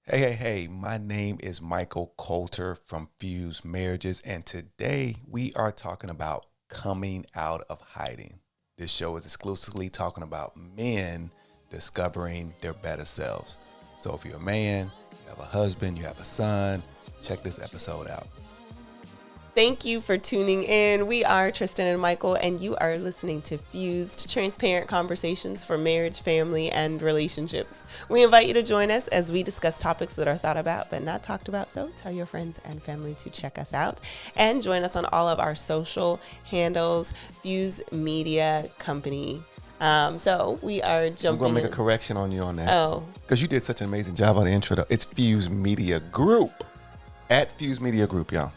Hey, my name is Michael Colter from Fuse Marriages, and today we are talking about coming out of hiding. This show is exclusively talking about men discovering their better selves. So if you're a man, you have a husband, you have a son, check this episode out. Thank you for tuning in. We are Tristin and Michael, and you are listening to Fused, transparent conversations for marriage, family, and relationships. We invite you to join us as we discuss topics that are thought about but not talked about. So tell your friends and family to check us out and join us on all of our social handles, Fuse Media Company. So we are jumping. I'm going to make a correction on you on that. Oh. Because you did such an amazing job on the intro. It's Fuse Media Group. At Fuse Media Group, y'all.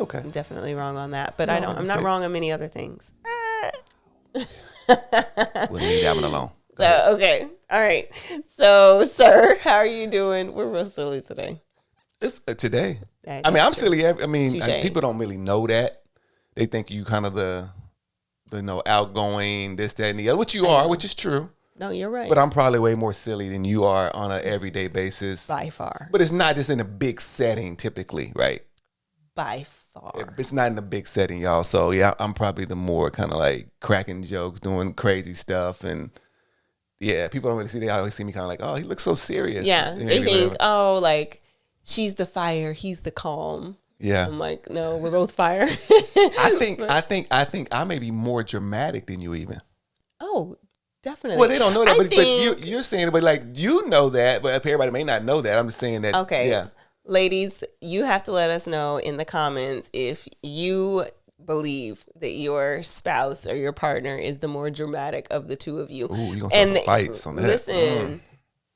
Okay. I'm definitely wrong on that, but I'm not wrong on many other things. We'll leave that one alone. Okay. All right. So, sir, how are you doing? We're real silly today. It's today. I'm silly. Touché. People don't really know that. They think you kind of the outgoing, this, that, and the other, which you are, which is true. No, you're right. But I'm probably way more silly than you are on an everyday basis. By far. But it's not just in a big setting typically, right? By far. It's not in a big setting, y'all. So, yeah, I'm probably the more kind of like cracking jokes, doing crazy stuff. And, yeah, people don't really see. They always see me kind of like, oh, he looks so serious. Yeah. They think, like, she's the fire, he's the calm. Yeah. I'm like, no, we're both fire. I think I may be more dramatic than you even. Oh, definitely. Well, they don't know that, but you're saying it, but like you know that, but everybody may not know that. I'm just saying that. Okay. Yeah. Ladies, you have to let us know in the comments if you believe that your spouse or your partner is the more dramatic of the two of you. Ooh, you're going to start some fights on that. Listen,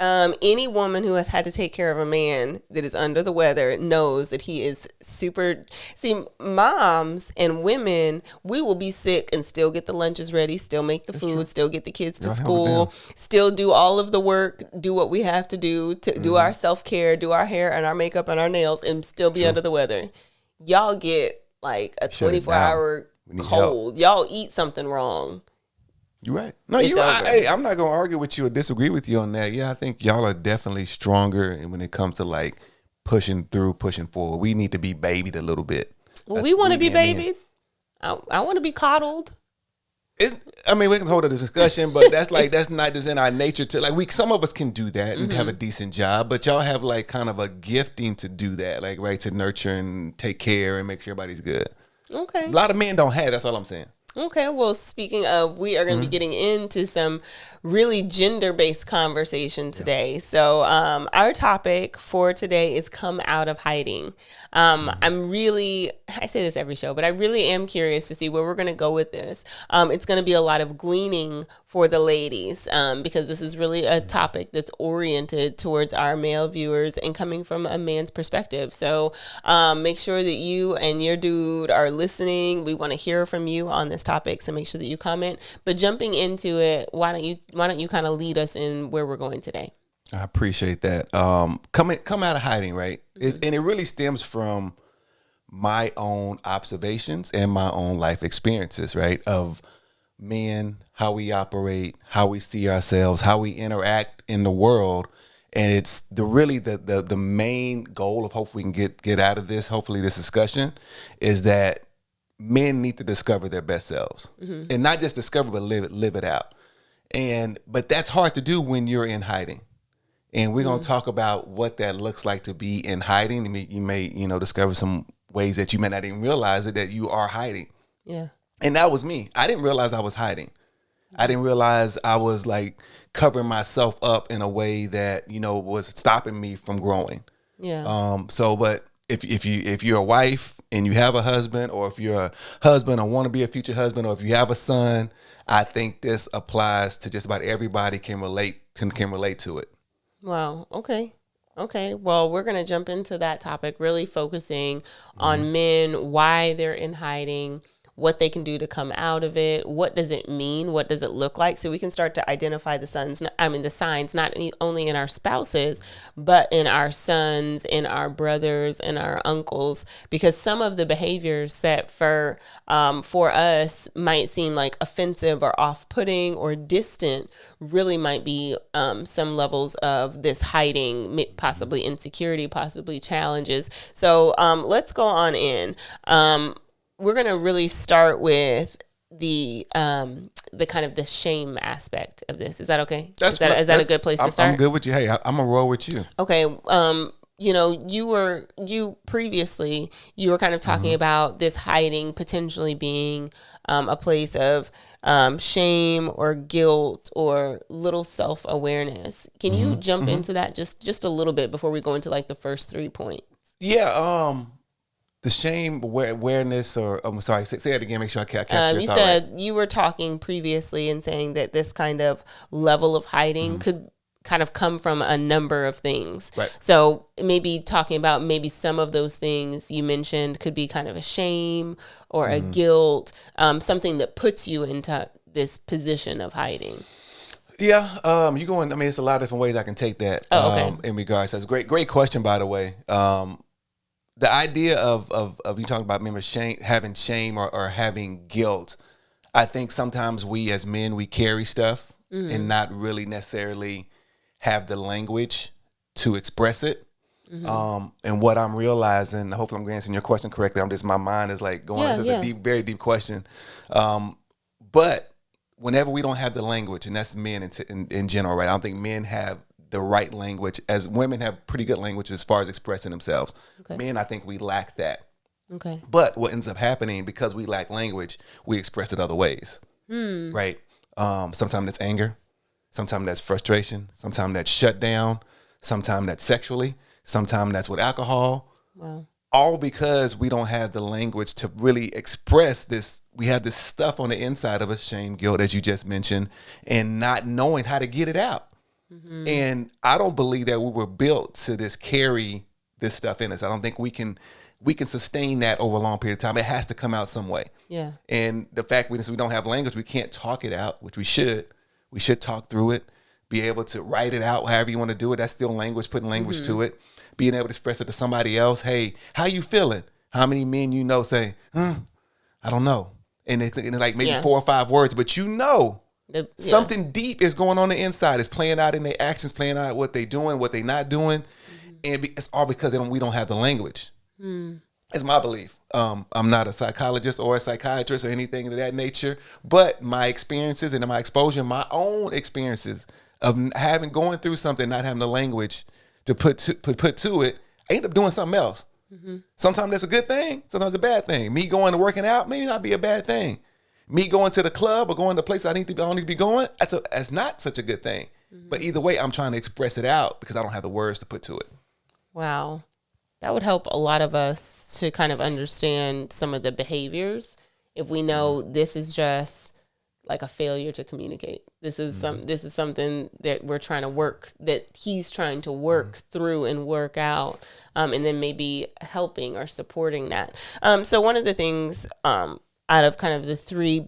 any woman who has had to take care of a man that is under the weather knows that he is super. See, moms and women, we will be sick and still get the lunches ready, still make the food, still get the kids to school, still do all of the work, do what we have to do do our self-care, do our hair and our makeup and our nails, and still be under the weather. Y'all get like a 24-hour cold. Y'all eat something wrong. You're right. No, I'm not going to argue with you or disagree with you on that. Yeah, I think y'all are definitely stronger when it comes to like pushing through, pushing forward. We need to be babied a little bit. Well, we want to be babied. I want to be coddled. We can hold a discussion, but that's not just in our nature to like some of us can do that and have a decent job, but y'all have like kind of a gifting to do that, like right, to nurture and take care and make sure everybody's good. Okay. A lot of men don't have, that's all I'm saying. Okay, well, speaking of, we are going to be getting into some really gender-based conversation today. So our topic for today is come out of hiding. I say this every show, but I really am curious to see where we're going to go with this. It's going to be a lot of gleaning for the ladies because this is really a topic that's oriented towards our male viewers and coming from a man's perspective. So make sure that you and your dude are listening. We want to hear from you on this topic, so make sure that you comment. But jumping into it, why don't you kind of lead us in where we're going today? I appreciate that. Come out of hiding, right? And it really stems from my own observations and my own life experiences, right? Of men, how we operate, how we see ourselves, how we interact in the world. And it's the main goal of hopefully we can get out of this, hopefully this discussion, is that men need to discover their best selves. And not just discover, but live it out. But that's hard to do when you're in hiding. And we're going to talk about what that looks like to be in hiding. You may discover some ways that you may not even realize it, that you are hiding. Yeah. And that was me. I didn't realize I was hiding. I didn't realize I was like covering myself up in a way that, was stopping me from growing. Yeah. But if you're a wife and you have a husband, or if you're a husband or want to be a future husband, or if you have a son, I think this applies to just about everybody can relate to it. Wow. Okay. Well, we're going to jump into that topic, really focusing on men, why they're in hiding, what they can do to come out of it. What does it mean? What does it look like? So we can start to identify the signs, not only in our spouses, but in our sons, in our brothers, in our uncles, because some of the behaviors that for us might seem like offensive or off-putting or distant really might be some levels of this hiding, possibly insecurity, possibly challenges. So let's go on in. We're going to really start with the kind of the shame aspect of this. Is that okay? Is that a good place to start? I'm good with you. Hey, I'm gonna roll with you. Okay. You previously were kind of talking about this hiding potentially being a place of shame or guilt or little self-awareness. Can you jump into that just a little bit before we go into like the first 3 points? Yeah. The shame, awareness, or I'm sorry, say it again. Make sure I capture your You thought said right. you were talking previously and saying that this kind of level of hiding could kind of come from a number of things. Right. So maybe talking about maybe some of those things you mentioned could be kind of a shame or a guilt, something that puts you into this position of hiding. Yeah, you going. I mean, it's a lot of different ways I can take that. In regards, that's a great question, by the way. The idea of you talking about, remember, having shame or having guilt. I think sometimes we as men, we carry stuff and not really necessarily have the language to express it. And what I'm realizing, hopefully I'm answering your question correctly. My mind is like going. This is a deep, very deep question. But whenever we don't have the language, and that's men in general, right? I don't think men have the right language, as women have pretty good language as far as expressing themselves. Okay. Men, I think we lack that. Okay. But what ends up happening, because we lack language, we express it other ways, right? Sometimes that's anger, sometimes that's frustration, sometimes that's shutdown, sometimes that's sexually, sometimes that's with alcohol. Wow. All because we don't have the language to really express this. We have this stuff on the inside of us, shame, guilt, as you just mentioned, and not knowing how to get it out. And I don't believe that we were built to carry this stuff in us. I don't think we can sustain that over a long period of time. It has to come out some way. Yeah. And the fact we don't have language, we can't talk it out, which we should. We should talk through it, be able to write it out, however you want to do it. That's still language, putting language to it, being able to express it to somebody else. Hey, how you feeling? How many men say, I don't know. And it's like maybe 4 or 5 words, but something deep is going on the inside. It's playing out in their actions, playing out what they're doing, what they're not doing. And it's all because we don't have the language. It's my belief. I'm not a psychologist or a psychiatrist or anything of that nature, but my experiences and my exposure, my own experiences of going through something, not having the language to put to it, I end up doing something else. Sometimes that's a good thing. Sometimes it's a bad thing. Me going to working out may not be a bad thing. Me going to the club or going to places I don't need to be going, that's not such a good thing. But either way, I'm trying to express it out because I don't have the words to put to it. Wow. That would help a lot of us to kind of understand some of the behaviors. If we know this is just like a failure to communicate, this is something that we're trying to work, that he's trying to work through and work out, and then maybe helping or supporting that. So one of the things out of kind of the 3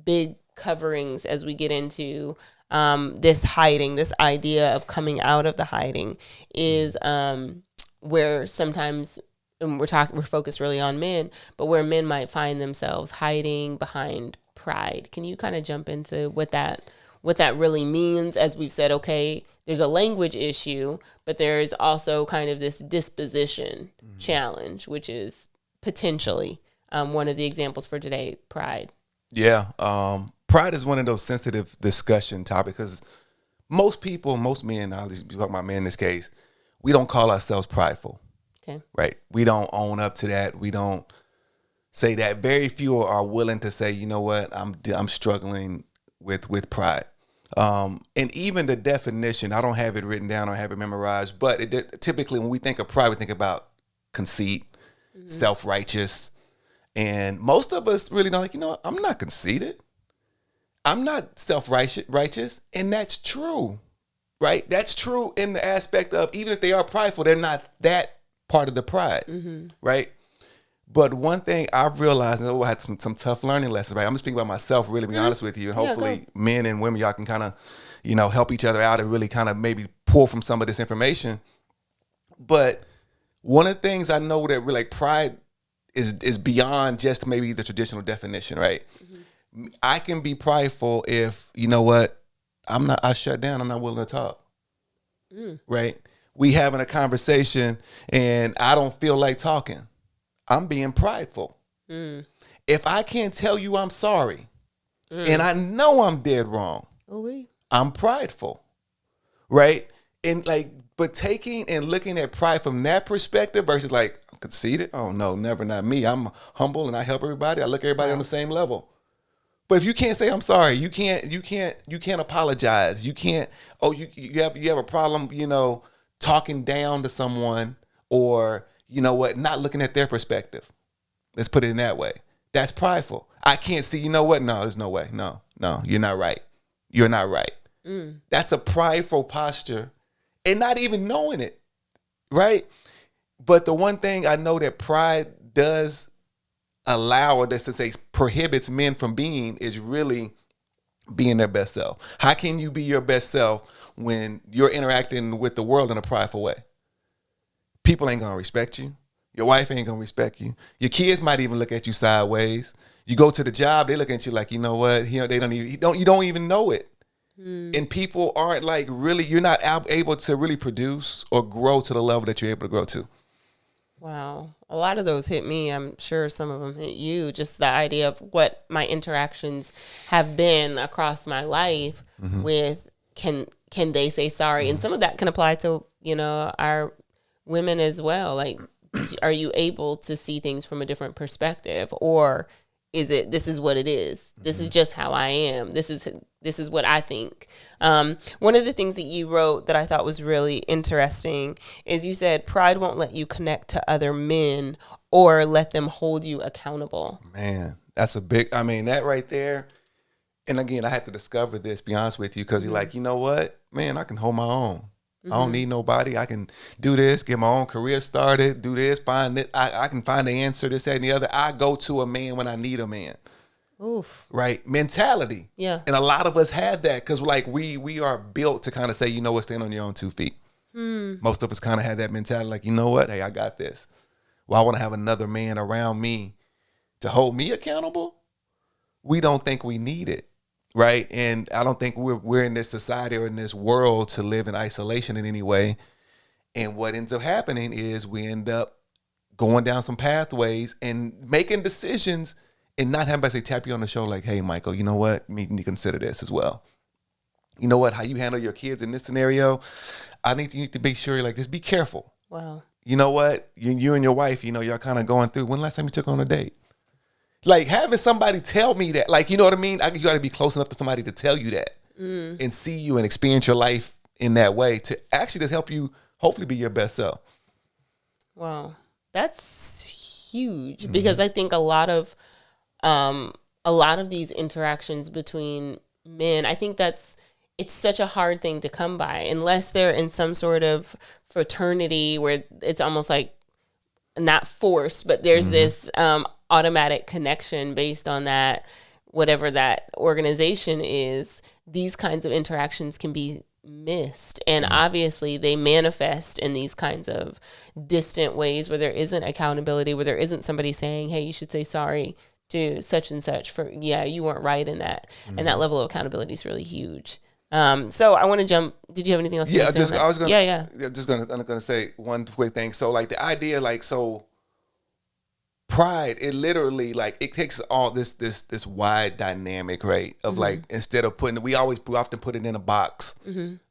big coverings as we get into this hiding, this idea of coming out of the hiding, is where sometimes, and we're focused really on men, but where men might find themselves hiding behind pride. Can you kind of jump into what that really means? As we've said, okay, there's a language issue, but there is also kind of this disposition challenge, which is potentially one of the examples for today, pride. Yeah. Pride is one of those sensitive discussion topics because most men, I'll just be talking about men in this case, we don't call ourselves prideful. Okay. Right. We don't own up to that. We don't say that. Very few are willing to say, you know what, I'm struggling with pride. And even the definition, I don't have it written down or have it memorized, but typically when we think of pride, we think about conceit, self-righteous. And most of us really don't I'm not conceited. I'm not self-righteous. And that's true, right? That's true in the aspect of, even if they are prideful, they're not that part of the pride, right? But one thing I've realized, and I had some tough learning lessons, right? I'm gonna speak about myself, really be honest with you. And hopefully men and women, y'all can kind of, help each other out and really kind of maybe pull from some of this information. But one of the things I know that really, like, pride is beyond just maybe the traditional definition, right? Mm-hmm. I can be prideful if, I shut down, I'm not willing to talk. Right? We having a conversation and I don't feel like talking. I'm being prideful. If I can't tell you I'm sorry and I know I'm dead wrong, I'm prideful. Right? And but taking and looking at pride from that perspective versus like, I'm conceited. Oh no, never, not me. I'm humble and I help everybody. I look at everybody on the same level. But if you can't say I'm sorry, you can't apologize. You can't, you have a problem, talking down to someone or, not looking at their perspective. Let's put it in that way. That's prideful. I can't see, no, there's no way. No, you're not right. You're not right. That's a prideful posture and not even knowing it, right? But the one thing I know that pride does allow, or that's to say prohibits men from being, is really being their best self. How can you be your best self when you're interacting with the world in a prideful way? People ain't gonna respect you. Your wife ain't gonna respect you. Your kids might even look at you sideways. You go to the job, they look at you like, you know what? They you don't even know it. And people aren't like really, you're not able to really produce or grow to the level that you're able to grow to. Wow. A lot of those hit me. I'm sure some of them hit you. Just the idea of what my interactions have been across my life with can they say sorry? And some of that can apply to, our women as well. Like, are you able to see things from a different perspective? Or is it, this is what it is. This is just how I am. This is what I think. One of the things that you wrote that I thought was really interesting is you said pride won't let you connect to other men or let them hold you accountable. Man, that's that right there. And again, I had to discover this, be honest with you, because you're like, you know what, man, I can hold my own. I don't need nobody. I can do this, get my own career started, do this, find it. I can find the answer, this, that, and the other. I go to a man when I need a man. Oof. Right? Mentality. Yeah. And a lot of us had that because we are built to kind of say, stand on your own 2 feet. Most of us kind of had that mentality like, you know what? Hey, I got this. Well, I want to have another man around me to hold me accountable. We don't think we need it. Right. And I don't think we're in this society or in this world to live in isolation in any way. And what ends up happening is we end up going down some pathways and making decisions and not having to tap you on the shoulder like, hey, Michael, you know what? You need to consider this as well. You know what? How you handle your kids in this scenario, you need to be sure, like, just be careful. Wow. You know what? You and your wife, y'all kind of going through. When the last time you took on a date? Like, having somebody tell me that, like, you know what I mean? You got to be close enough to somebody to tell you that and see you and experience your life in that way to actually just help you hopefully be your best self. Wow. That's huge because I think a lot of these interactions between men, I think it's such a hard thing to come by unless they're in some sort of fraternity where it's almost like not forced, but there's this automatic connection based on that, whatever that organization is. These kinds of interactions can be missed. And obviously they manifest in these kinds of distant ways where there isn't accountability, where there isn't somebody saying, hey, you should say sorry to such and such for, you weren't right in that. And that level of accountability is really huge. So I want to jump. Did you have anything else? I'm gonna say one quick thing. So like the idea, like, so pride, it literally, like, it takes all this wide dynamic, right? Of like, instead of we often put it in a box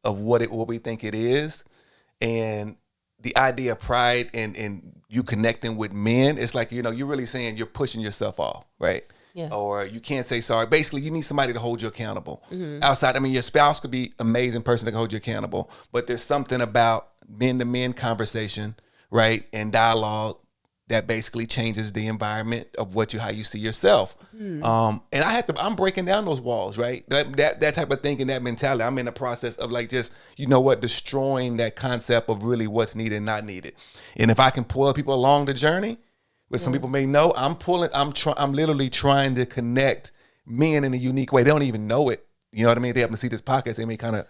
of what we think it is. And the idea of pride and you connecting with men, it's like, you're really saying you're pushing yourself off, right? Yeah. Or you can't say sorry. Basically, you need somebody to hold you accountable. Outside, your spouse could be an amazing person that can hold you accountable, but there's something about men-to-men conversation, right, and dialogue that basically changes the environment of how you see yourself. And I'm breaking down those walls, right? That type of thinking, that mentality. I'm in the process of like just, destroying that concept of really what's needed and not needed. And if I can pull people along the journey, But some people may know I'm literally trying to connect men in a unique way. They don't even know it. You know what I mean? They happen to see this podcast. They may kind of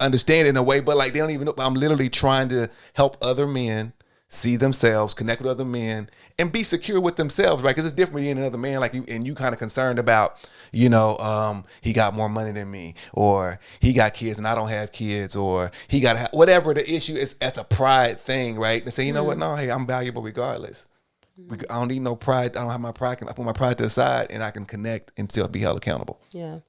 understand it in a way, but like they don't even know. I'm literally trying to help other men see themselves, connect with other men, and be secure with themselves, right? Because it's different being another man, like you kind of concerned about, he got more money than me, or he got kids and I don't have kids, or he got whatever the issue is. That's a pride thing, right? To say, you know what? No, hey, I'm valuable regardless. I don't need no pride. I don't have my pride. I put my pride to the side, and I can connect and still be held accountable. Yeah.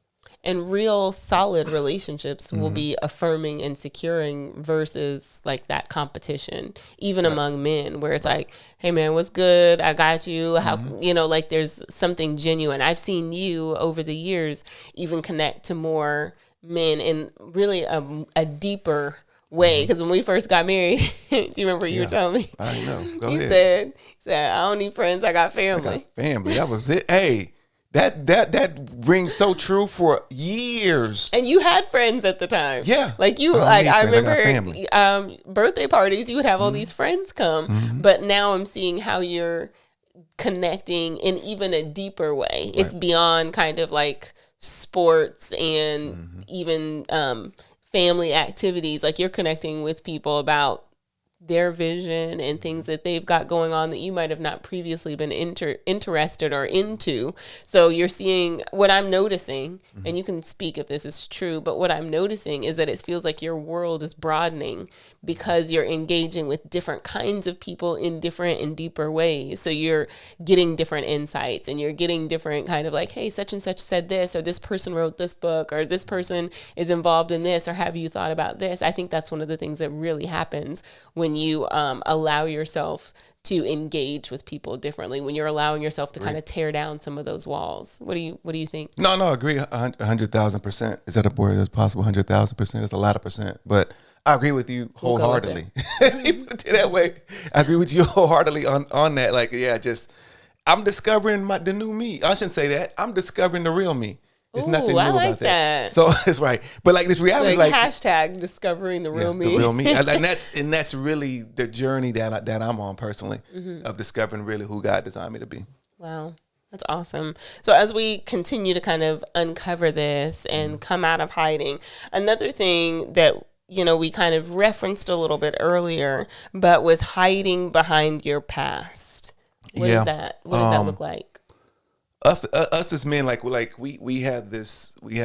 And real solid relationships will be affirming and securing versus like that competition, even among men, where it's like, hey man, what's good? I got you. How, like there's something genuine. I've seen you over the years even connect to more men in really a deeper way. Because when we first got married, do you remember you were telling me? I know. Go you ahead. said, I don't need friends. I got family. I got family. That was it. Hey. That rings so true for years. And you had friends at the time. Yeah. Like I remember birthday parties, you would have all these friends come. But now I'm seeing how you're connecting in even a deeper way. Right. It's beyond kind of like sports and even family activities. Like you're connecting with people about their vision and things that they've got going on that you might have not previously been interested or into. So you're seeing what I'm noticing, and you can speak if this is true, but what I'm noticing is that it feels like your world is broadening because you're engaging with different kinds of people in different and deeper ways. So you're getting different insights and you're getting different kind of like, hey, such and such said this, or this person wrote this book, or this person is involved in this, or have you thought about this? I think that's one of the things that really happens when you allow yourself to engage with people differently, when you're allowing yourself to kind of tear down some of those walls. What do you think? No, agree 100,000%. Is that a word that's possible? 100,000%. That's a lot of percent, but I agree with you wholeheartedly. You put it that way. I agree with you wholeheartedly on that. Like, yeah, I'm discovering the new me. I shouldn't say that. I'm discovering the real me. There's nothing new about that. So it's right. But like this reality, like hashtag discovering the real me. The real me. and that's really the journey that I'm on personally, of discovering really who God designed me to be. Wow. That's awesome. So as we continue to kind of uncover this and come out of hiding, another thing that we kind of referenced a little bit earlier, but was hiding behind your past. What is that? What does that look like? Us as men, like we have this, we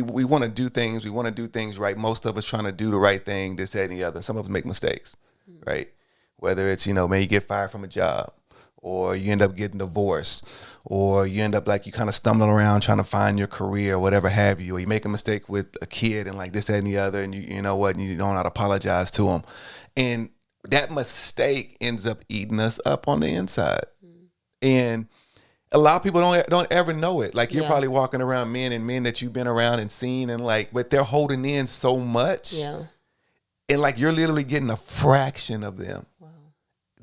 want to do things. We want to do things right. Most of us trying to do the right thing, this, that, and the other. Some of us make mistakes, right? Whether it's, maybe you get fired from a job, or you end up getting divorced, or you end up like you kind of stumbling around trying to find your career, or whatever have you, or you make a mistake with a kid and like this, that, and the other, and you know what, and you don't know how to apologize to them. And that mistake ends up eating us up on the inside. And a lot of people don't ever know it. Like you're probably walking around men that you've been around and seen, and like, but they're holding in so much. Yeah. And like you're literally getting a fraction of them. Wow.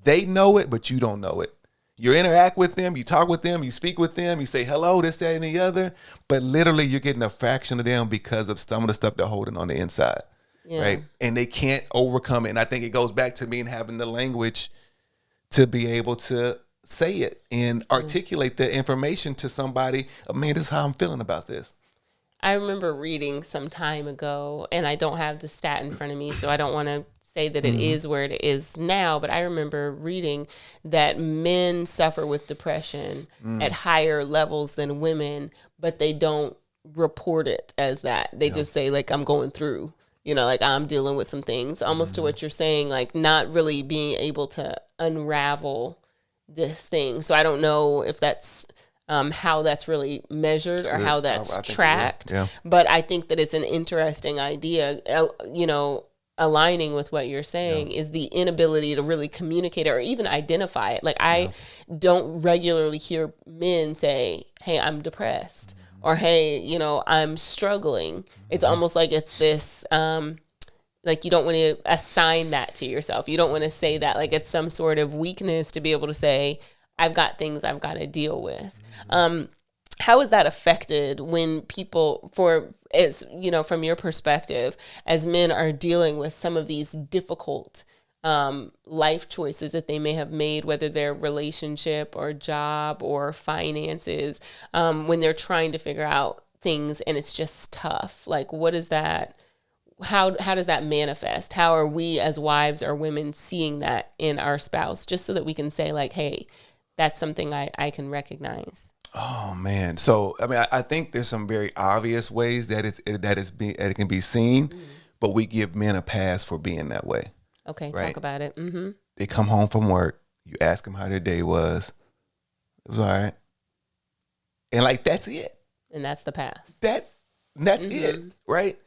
They know it, but you don't know it. You interact with them, you talk with them, you speak with them, you say hello, this, that, and the other, but literally you're getting a fraction of them because of some of the stuff they're holding on the inside. Yeah. Right. And they can't overcome it. And I think it goes back to me and having the language to be able to say it and articulate the information to somebody. Man, this is how I'm feeling about this. I remember reading some time ago, and I don't have the stat in front of me, so I don't want to say that it is where it is now, but I remember reading that men suffer with depression at higher levels than women, but they don't report it as that. They just say, like, I'm going through, like I'm dealing with some things, almost to what you're saying, like not really being able to unravel this thing. So I don't know if that's how that's really measured or how that's tracked. Yeah. But I think that it's an interesting idea, aligning with what you're saying is the inability to really communicate or even identify it. Like I don't regularly hear men say, hey, I'm depressed or, hey, I'm struggling. It's almost like it's this, like you don't want to assign that to yourself. You don't want to say that like it's some sort of weakness to be able to say, I've got things I've got to deal with. How is that affected when people, from your perspective, as men are dealing with some of these difficult life choices that they may have made, whether they're relationship or job or finances, when they're trying to figure out things and it's just tough. Like, what is that? How does that manifest? How are we as wives or women seeing that in our spouse, just so that we can say like, hey, that's something I can recognize. Oh man. So I mean, I think there's some very obvious ways that it can be seen, but we give men a pass for being that way. Okay, right? talk about it. Mm-hmm. They come home from work, you ask them how their day was. It was all right. And like that's it. And that's the pass. That's it, right?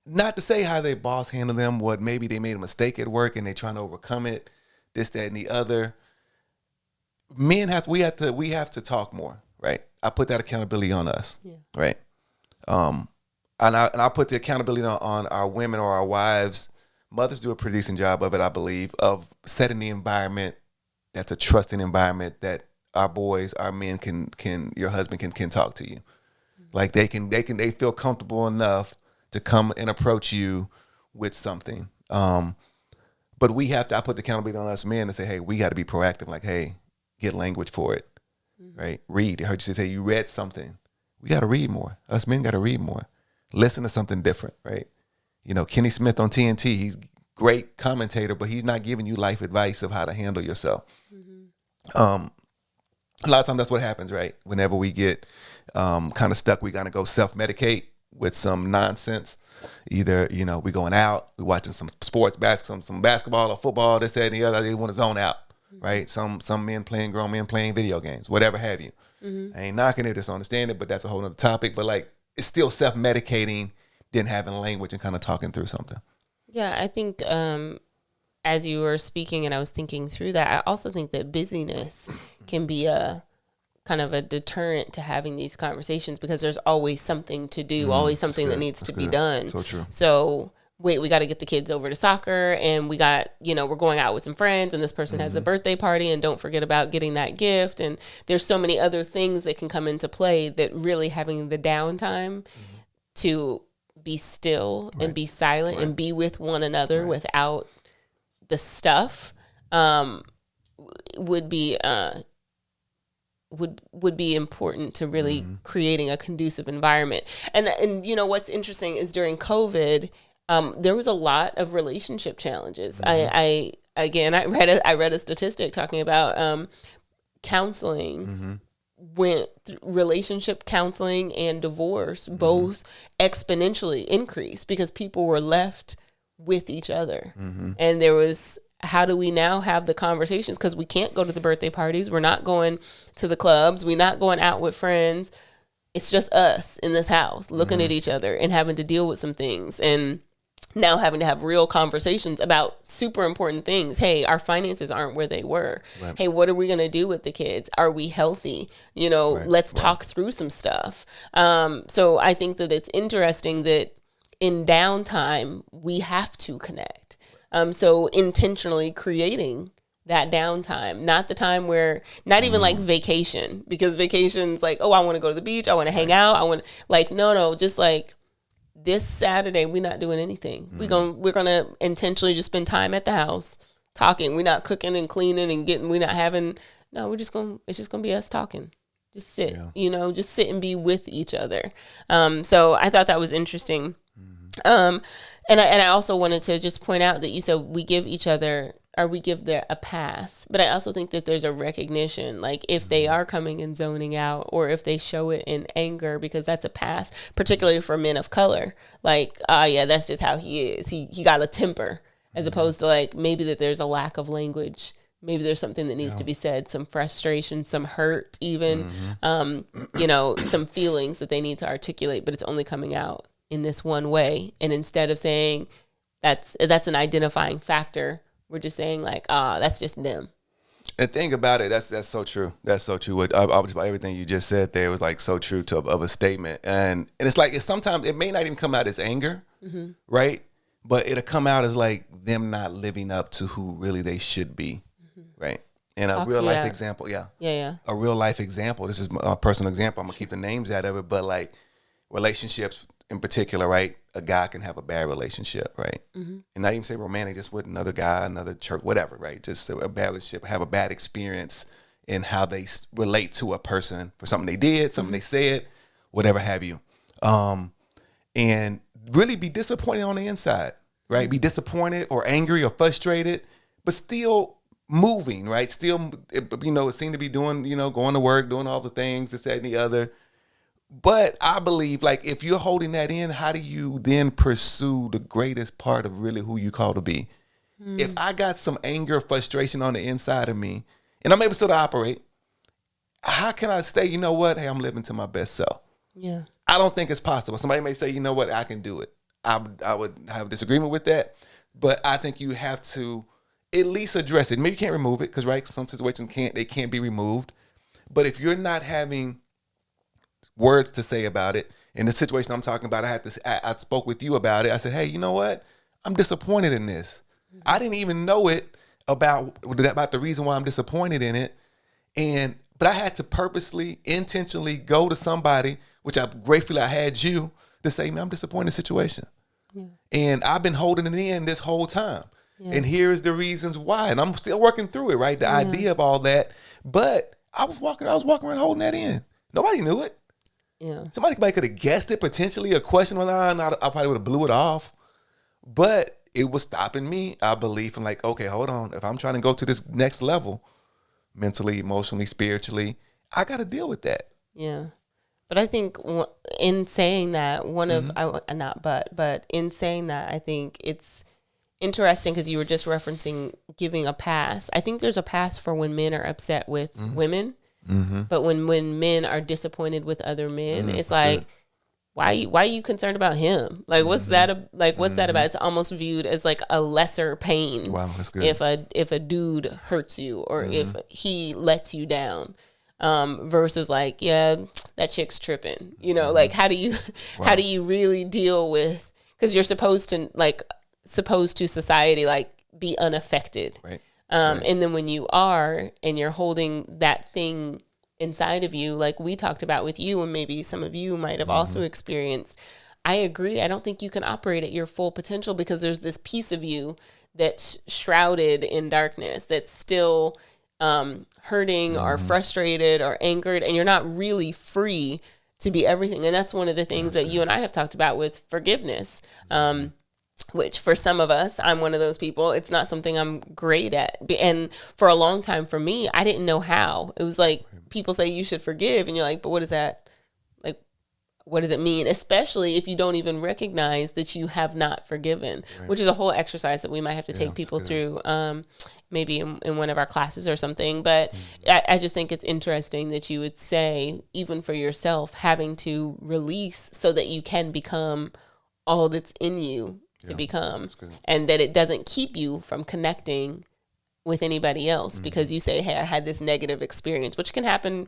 Not to say how their boss handled them, what maybe they made a mistake at work and they're trying to overcome it, this, that, and the other. Men we have to talk more, right? I put that accountability on us, right? And I put the accountability on our women or our wives. Mothers do a pretty decent job of it, I believe, of setting the environment that's a trusting environment that our boys, our men your husband can talk to you. Like they feel comfortable enough to come and approach you with something. But I put the accountability on us men to say, hey, we got to be proactive. Like, hey, get language for it, right? Read. I heard you say you read something. We got to read more. Us men got to read more. Listen to something different, right? You know, Kenny Smith on TNT, he's a great commentator, but he's not giving you life advice of how to handle yourself. A lot of times that's what happens, right? Whenever we get kind of stuck, we got to go self-medicate with some nonsense. Either, you know, we going out, we watching some sports, some basketball or football, this, that, and the other. They want to zone out, right? Some grown men playing video games, whatever have you. I ain't knocking it, just understand it, but that's a whole nother topic. But like, it's still self-medicating, then having language and kind of talking through something. Yeah, I think as you were speaking and I was thinking through that, I also think that busyness can be a kind of a deterrent to having these conversations, because there's always something to do, always something that needs to be done. So true. So we got to get the kids over to soccer, and we got, we're going out with some friends, and this person has a birthday party, and don't forget about getting that gift. And there's so many other things that can come into play, that really having the downtime to be still and be silent and be with one another without the stuff would be would be important to really creating a conducive environment. And what's interesting is during COVID, there was a lot of relationship challenges. I read a statistic talking about counseling. Relationship counseling and divorce both exponentially increased because people were left with each other. And there was, how do we now have the conversations? Because we can't go to the birthday parties. We're not going to the clubs. We're not going out with friends. It's just us in this house looking at each other and having to deal with some things. And now having to have real conversations about super important things. Hey, our finances aren't where they were. Right. Hey, what are we going to do with the kids? Are we healthy? Let's talk through some stuff. So I think that it's interesting that in downtime, we have to connect. So intentionally creating that downtime, not the time where, not even like vacation, because vacation's like, oh, I want to go to the beach. I want to hang out. I want no, just like, this Saturday, we're not doing anything. We're gonna intentionally just spend time at the house talking. We're not cooking and cleaning and it's just gonna be us talking. Just sit, just sit and be with each other. So I thought that was interesting. And I also wanted to just point out that you said we give a pass, but I also think that there's a recognition, like if they are coming and zoning out, or if they show it in anger, because that's a pass, particularly for men of color. Like, that's just how he is. He got a temper, as opposed to like maybe that there's a lack of language. Maybe there's something that needs to be said, some frustration, some hurt, even, some feelings that they need to articulate, but it's only coming out in this one way. And instead of saying that's an identifying factor, we're just saying like, that's just them. And think about it. That's so true. That's so true. Everything you just said there was like so true of a statement. And it's like, sometimes it may not even come out as anger, right? But it'll come out as like them not living up to who really they should be, right? And a real life example, a real life example. This is a personal example. I'm gonna keep the names out of it, but like relationships in particular, right? A guy can have a bad relationship, right? Mm-hmm. And not even say romantic, just with another guy, another church, whatever, right? Just a bad relationship, have a bad experience in how they relate to a person for something they did, something they said, whatever have you. And really be disappointed on the inside, right? Be disappointed or angry or frustrated, but still moving, right? Still, it seemed to be doing, going to work, doing all the things, this, that, and the other. But I believe, like, if you're holding that in, how do you then pursue the greatest part of really who you call to be? If I got some anger, frustration on the inside of me, and I'm able still to operate, how can I say, you know what? Hey, I'm living to my best self. Yeah. I don't think it's possible. Somebody may say, you know what? I can do it. I would have a disagreement with that. But I think you have to at least address it. Maybe you can't remove it because, right, some situations can't be removed. But if you're not having words to say about it, in the situation I'm talking about, I spoke with you about it. I said, hey, you know what? I'm disappointed in this. I didn't even know it about the reason why I'm disappointed in it. But I had to purposely, intentionally go to somebody, which I'm grateful I had you, to say, man, I'm disappointed in the situation. Yeah. And I've been holding it in this whole time. Yeah. And here's the reasons why. And I'm still working through it, right? The idea of all that. But I was walking around holding that in. Nobody knew it. Yeah. Somebody could have guessed it, potentially. A question was on, I probably would have blew it off. But it was stopping me, I believe, from like, okay, hold on. If I'm trying to go to this next level, mentally, emotionally, spiritually, I got to deal with that. Yeah. But I think in saying that, but in saying that, I think it's interesting because you were just referencing giving a pass. I think there's a pass for when men are upset with women, but when men are disappointed with other men, it's like, good. Why are you concerned about him? Like, what's that? What's that about? It's almost viewed as like a lesser pain. Wow, that's good. If a dude hurts you or if he lets you down. Versus like, yeah, that chick's tripping, like how do you really deal with, because you're supposed to society, like be unaffected. Right. And then when you are, and you're holding that thing inside of you, like we talked about with you, and maybe some of you might have also experienced, I agree. I don't think you can operate at your full potential because there's this piece of you that's shrouded in darkness, that's still hurting or frustrated or angered, and you're not really free to be everything. And that's one of the things that you and I have talked about with forgiveness, which for some of us, I'm one of those people. It's not something I'm great at. And for a long time for me, I didn't know how. It was like people say you should forgive, and you're like, but what is that? Like, what does it mean? Especially if you don't even recognize that you have not forgiven, which is a whole exercise that we might have to take people through, maybe in one of our classes or something. But I just think it's interesting that you would say, even for yourself, having to release so that you can become all that's in you to become, and that it doesn't keep you from connecting with anybody else because you say, hey, I had this negative experience, which can happen,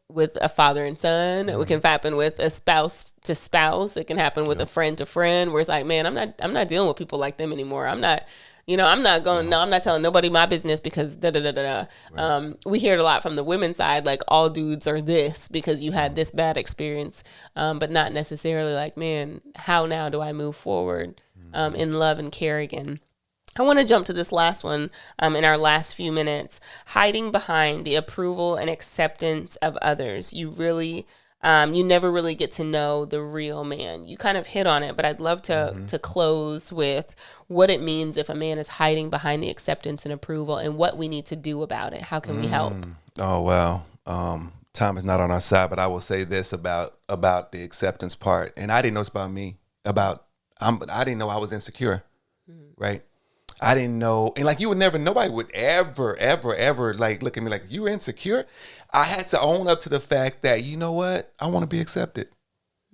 with a father and son. It can happen with a spouse to spouse. It can happen with a friend to friend, where it's like, man, I'm not dealing with people like them anymore. I'm not telling nobody my business because da da da da da. We hear it a lot from the women's side, like all dudes are this because you had this bad experience, but not necessarily like, man, how now do I move forward in love and care again? I want to jump to this last one in our last few minutes. Hiding behind the approval and acceptance of others. You really, you never really get to know the real man. You kind of hit on it, but I'd love to close with what it means if a man is hiding behind the acceptance and approval, and what we need to do about it. How can we help? Oh, well, time is not on our side, but I will say this about the acceptance part. And I didn't know it's about me. I didn't know I was insecure, right? I didn't know, and like you would never, nobody would ever like look at me like, you were insecure. I had to own up to the fact that, you know what, I want to be accepted.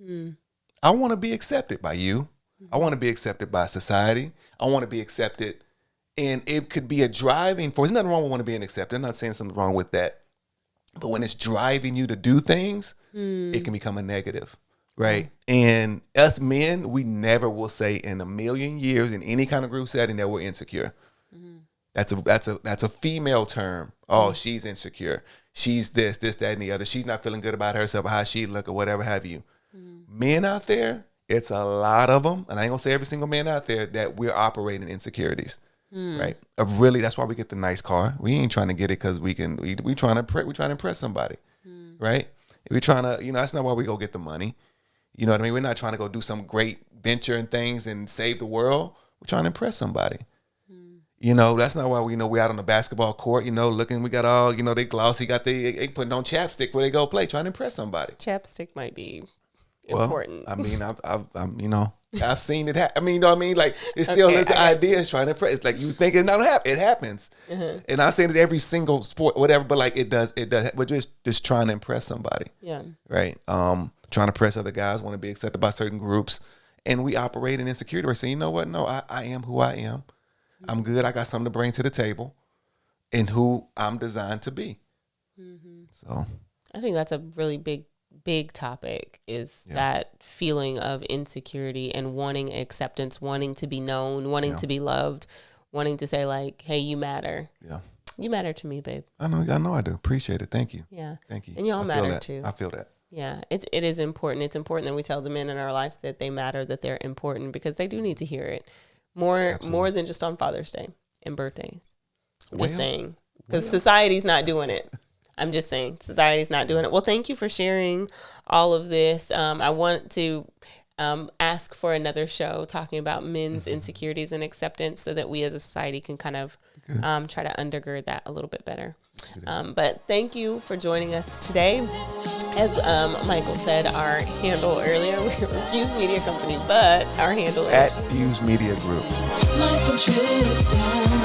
I want to be accepted by you. I want to be accepted by society. I want to be accepted, and it could be a driving force. There's nothing wrong with wanting to be accepted. I'm not saying something wrong with that, but when it's driving you to do things, it can become a negative. Right. And us men, we never will say in a million years in any kind of group setting that we're insecure. That's a female term. Oh, she's insecure. She's this, that, and the other. She's not feeling good about herself or how she look or whatever have you. Men out there, it's a lot of them, and I ain't gonna say every single man out there, that we're operating insecurities, right? Of really, that's why we get the nice car. We ain't trying to get it because we trying to impress somebody, right? We trying to, that's not why we go get the money. You know what I mean? We're not trying to go do some great venture and things and save the world. We're trying to impress somebody. That's not why we're out on the basketball court, looking, we got all, they glossy, they putting on chapstick where they go play, trying to impress somebody. Chapstick might be important. I mean, I've seen it happen. I mean, you know what I mean? Like, it still is the idea is trying to impress. It's like, you think it's not happen. It happens. And I'm saying it every single sport, whatever, but like it does. We're just trying to impress somebody. Yeah. Right. Trying to impress other guys, want to be accepted by certain groups. And we operate in insecurity. We're saying, you know what? No, I am who I am. I'm good. I got something to bring to the table and who I'm designed to be. So I think that's a really big topic is that feeling of insecurity and wanting acceptance, wanting to be known, wanting to be loved, wanting to say like, hey, you matter. Yeah. You matter to me, babe. I know I do. Appreciate it. Thank you. Yeah. Thank you. And y'all matter too. I feel that. Yeah, it is important. It's important that we tell the men in our life that they matter, that they're important, because they do need to hear it more than just on Father's Day and birthdays. Just saying, because society's not doing it. I'm just saying, society's not doing it. Well, thank you for sharing all of this. I want to ask for another show talking about men's insecurities and acceptance so that we as a society can kind of try to undergird that a little bit better. But thank you for joining us today. As Michael said, our handle earlier, we're Fuse Media Company, but our handle is at Fuse Media Group. Michael Tristin.